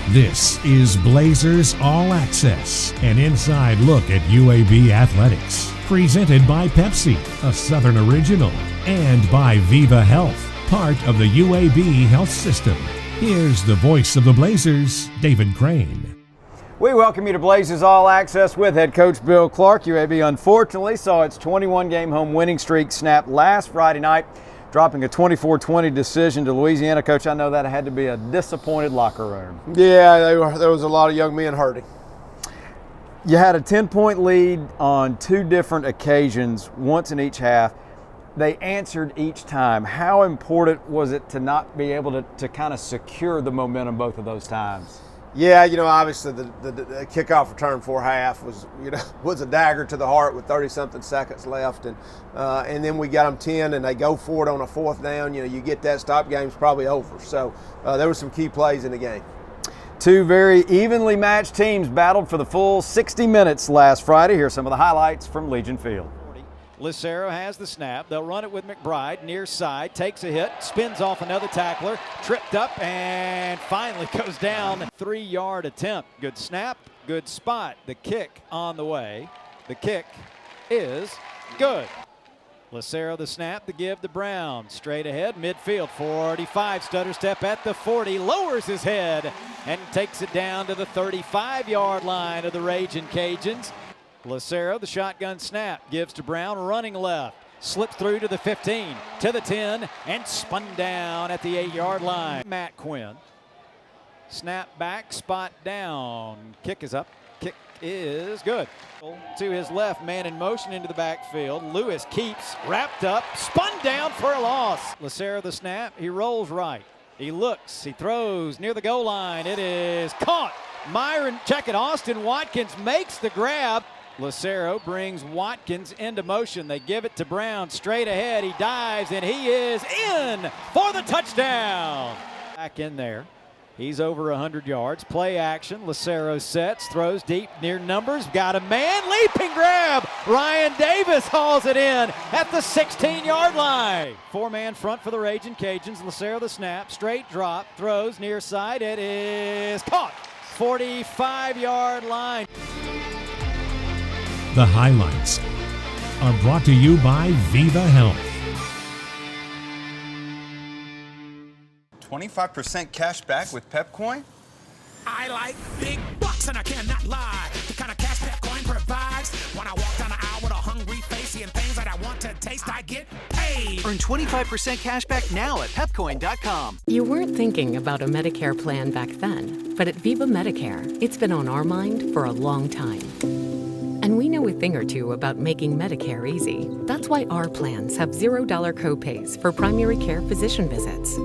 This is Blazers All Access, an inside look at UAB athletics. Presented by Pepsi, a Southern original, and by Viva Health, part of the UAB health system. Here's the voice of the Blazers, David Crane. We welcome you to Blazers All Access with head coach Bill Clark. UAB unfortunately saw its 21-game home winning streak snap last Friday night, dropping a 24-20 decision to Louisiana. Coach, I know that had to be a disappointed locker room. Yeah, there was a lot of young men hurting. You had a 10-point lead on two different occasions, once in each half. They answered each time. How important was it to not be able to kind of secure the momentum both of those times? Yeah, obviously the kickoff return for half was a dagger to the heart with 30-something seconds left, and then we got them 10, and they go for it on a fourth down. You get that, stop game's probably over. So there were some key plays in the game. Two very evenly matched teams battled for the full 60 minutes last Friday. Here's some of the highlights from Legion Field. Lucero has the snap. They'll run it with McBride, near side, takes a hit, spins off another tackler, tripped up, and finally goes down. 3-yard attempt. Good snap, good spot. The kick on the way. The kick is good. Lucero the snap, the give to Brown. Straight ahead, midfield, 45, stutter step at the 40, lowers his head and takes it down to the 35-yard line of the Ragin' Cajuns. Lucero, the shotgun snap, gives to Brown, running left, slips through to the 15, to the 10, and spun down at the 8-yard line. Matt Quinn, snap back, spot down, kick is up, kick is good. To his left, man in motion into the backfield. Lewis keeps, wrapped up, spun down for a loss. Lucero the snap, he rolls right. He looks, he throws near the goal line. It is caught. Myron, check it, Austin Watkins makes the grab. Lucero brings Watkins into motion. They give it to Brown straight ahead. He dives and he is in for the touchdown. Back in there. He's over 100 yards. Play action. Lucero sets, throws deep near numbers. Got a man, leaping grab. Ryan Davis hauls it in at the 16-yard line. 4-man front for the Ragin' Cajuns. Lucero the snap, straight drop, throws near side. It is caught. 45-yard line. The highlights are brought to you by Viva Health. 25% cash back with Pepcoin? I like big bucks and I cannot lie. The kind of cash Pepcoin provides. When I walk down the aisle with a hungry face, seeing things that I want to taste, I get paid. Earn 25% cash back now at pepcoin.com. You weren't thinking about a Medicare plan back then, but at Viva Medicare, it's been on our mind for a long time. And we know a thing or two about making Medicare easy. That's why our plans have $0 copays for primary care physician visits.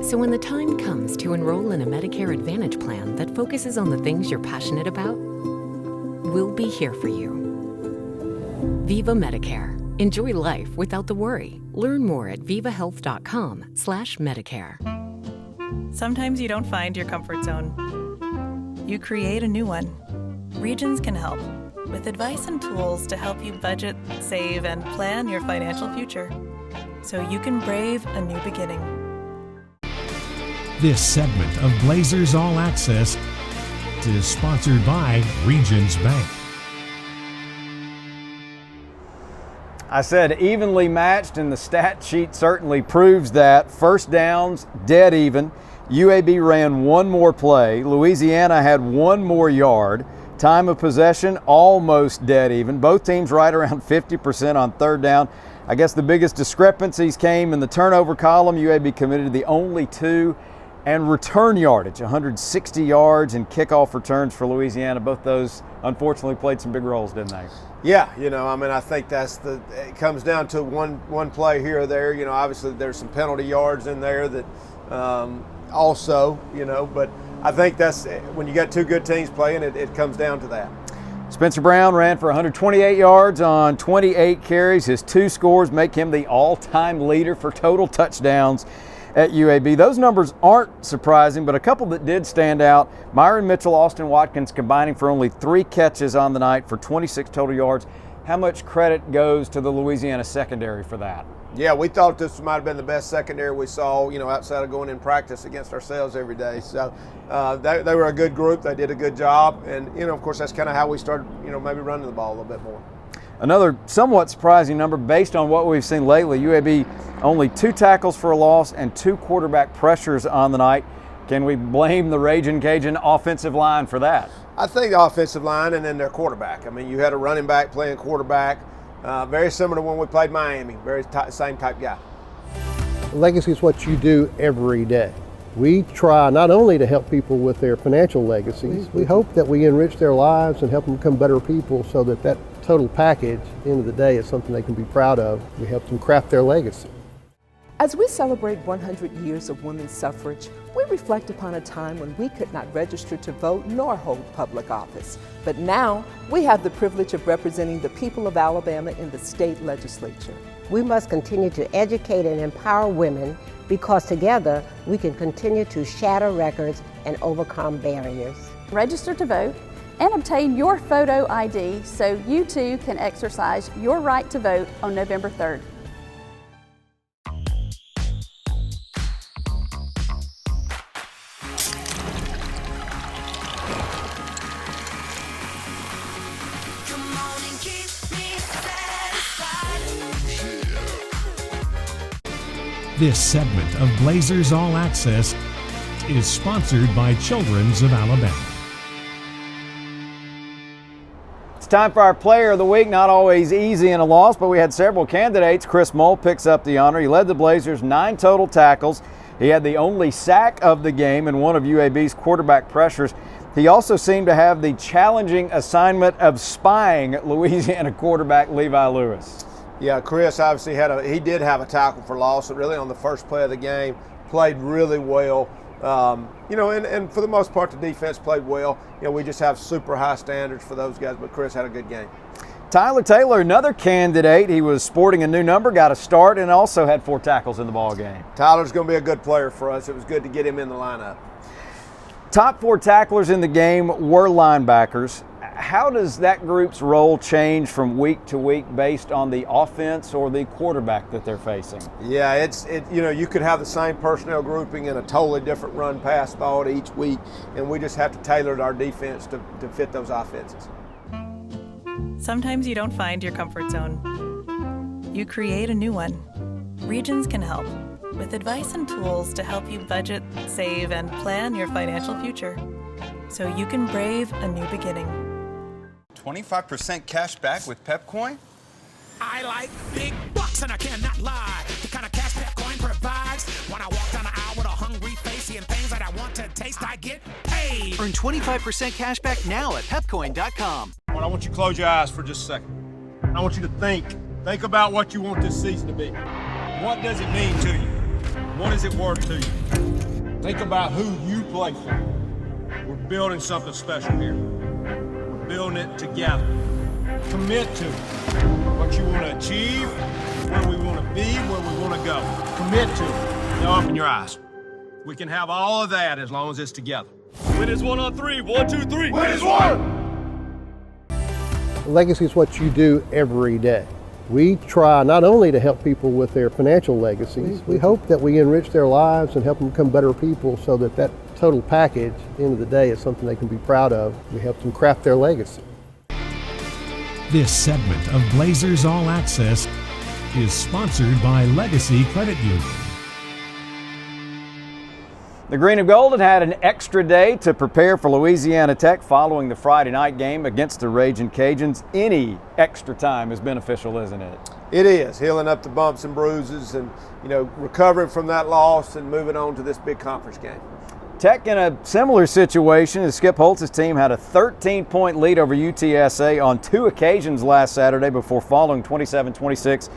So when the time comes to enroll in a Medicare Advantage plan that focuses on the things you're passionate about, we'll be here for you. Viva Medicare. Enjoy life without the worry. Learn more at vivahealth.com/Medicare. Sometimes you don't find your comfort zone. You create a new one. Regions can help with advice and tools to help you budget, save, and plan your financial future so you can brave a new beginning. This segment of Blazers All Access is sponsored by Regions Bank. I said evenly matched, and the stat sheet certainly proves that. First downs, dead even. UAB ran one more play. Louisiana had one more yard. Time of possession, almost dead even. Both teams right around 50% on third down. I guess the biggest discrepancies came in the turnover column. UAB committed the only two, and return yardage, 160 yards and kickoff returns for Louisiana. Both those unfortunately played some big roles, didn't they? Yeah, I think it comes down to one play here or there. Obviously there's some penalty yards in there that also, but I think that's when you got two good teams playing, it comes down to that. Spencer Brown ran for 128 yards on 28 carries. His two scores make him the all-time leader for total touchdowns at UAB. Those numbers aren't surprising, but a couple that did stand out. Myron Mitchell, Austin Watkins combining for only 3 catches on the night for 26 total yards. How much credit goes to the Louisiana secondary for that? Yeah, we thought this might have been the best secondary we saw, outside of going in practice against ourselves every day. So they were a good group. They did a good job. And, of course, that's kind of how we started, maybe running the ball a little bit more. Another somewhat surprising number based on what we've seen lately. UAB only 2 tackles for a loss and 2 quarterback pressures on the night. Can we blame the Ragin' Cajun offensive line for that? I think the offensive line and then their quarterback. I mean, you had a running back playing quarterback, very similar to when we played Miami, same type guy. Legacy is what you do every day. We try not only to help people with their financial legacies, we hope that we enrich their lives and help them become better people so that total package, at the end of the day, is something they can be proud of. We help them craft their legacy. As we celebrate 100 years of women's suffrage, we reflect upon a time when we could not register to vote nor hold public office. But now, we have the privilege of representing the people of Alabama in the state legislature. We must continue to educate and empower women because together we can continue to shatter records and overcome barriers. Register to vote and obtain your photo ID so you too can exercise your right to vote on November 3rd. This segment of Blazers All Access is sponsored by Children's of Alabama. It's time for our Player of the Week. Not always easy in a loss, but we had several candidates. Chris Mull picks up the honor. He led the Blazers 9 total tackles. He had the only sack of the game and one of UAB's quarterback pressures. He also seemed to have the challenging assignment of spying Louisiana quarterback Levi Lewis. Yeah, Chris obviously he did have a tackle for loss, really on the first play of the game. Played really well. And for the most part, the defense played well. We just have super high standards for those guys, but Chris had a good game. Tyler Taylor, another candidate. He was sporting a new number, got a start, and also had 4 tackles in the ball game. Tyler's going to be a good player for us. It was good to get him in the lineup. Top 4 tacklers in the game were linebackers. How does that group's role change from week to week based on the offense or the quarterback that they're facing? Yeah, you could have the same personnel grouping in a totally different run pass thought each week, and we just have to tailor our defense to fit those offenses. Sometimes you don't find your comfort zone. You create a new one. Regions can help with advice and tools to help you budget, save, and plan your financial future so you can brave a new beginning. 25% cash back with Pepcoin? I like big bucks and I cannot lie. The kind of cash Pepcoin provides. When I walk down the aisle with a hungry face, seeing things that I want to taste, I get paid. Earn 25% cash back now at pepcoin.com. I want you to close your eyes for just a second. I want you to think about what you want this season to be. What does it mean to you? What is it worth to you? Think about who you play for. We're building something special here. We're building it together. Commit to what you want to achieve, where we want to be, where we want to go. Commit to it. Now open your eyes. We can have all of that as long as it's together. Win is 1 on 3. 1, 2, 3. Win is 1! Legacy is what you do every day. We try not only to help people with their financial legacies, we hope that we enrich their lives and help them become better people so that total package, at the end of the day, is something they can be proud of. We help them craft their legacy. This segment of Blazers All Access is sponsored by Legacy Credit Union. The Green and Gold had an extra day to prepare for Louisiana Tech following the Friday night game against the Ragin' Cajuns. Any extra time is beneficial, isn't it? It is, healing up the bumps and bruises and, recovering from that loss and moving on to this big conference game. Tech in a similar situation as Skip Holtz's team had a 13-point lead over UTSA on 2 occasions last Saturday before falling 27-26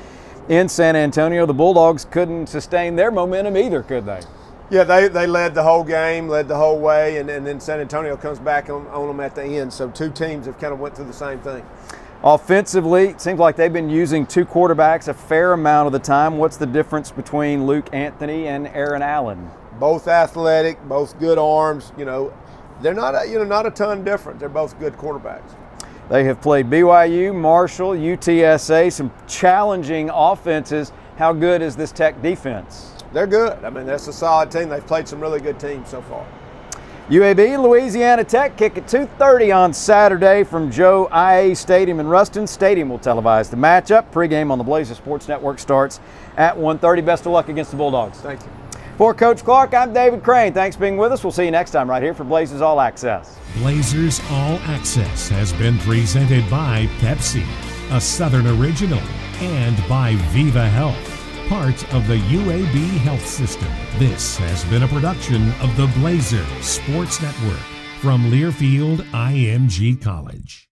in San Antonio. The Bulldogs couldn't sustain their momentum either, could they? Yeah, they led the whole game, led the whole way, and then San Antonio comes back on them at the end. So 2 teams have kind of went through the same thing. Offensively, it seems like they've been using 2 quarterbacks a fair amount of the time. What's the difference between Luke Anthony and Aaron Allen? Both athletic, both good arms. They're not a ton different. They're both good quarterbacks. They have played BYU, Marshall, UTSA, some challenging offenses. How good is this Tech defense? They're good. I mean, that's a solid team. They've played some really good teams so far. UAB, Louisiana Tech kick at 2:30 on Saturday from Joe IA Stadium in Ruston. Stadium will televise the matchup. Pregame on the Blazers Sports Network starts at 1:30. Best of luck against the Bulldogs. Thank you. For Coach Clark, I'm David Crane. Thanks for being with us. We'll see you next time right here for Blazers All Access. Blazers All Access has been presented by Pepsi, a Southern original, and by Viva Health, part of the UAB Health System. This has been a production of the Blazers Sports Network from Learfield IMG College.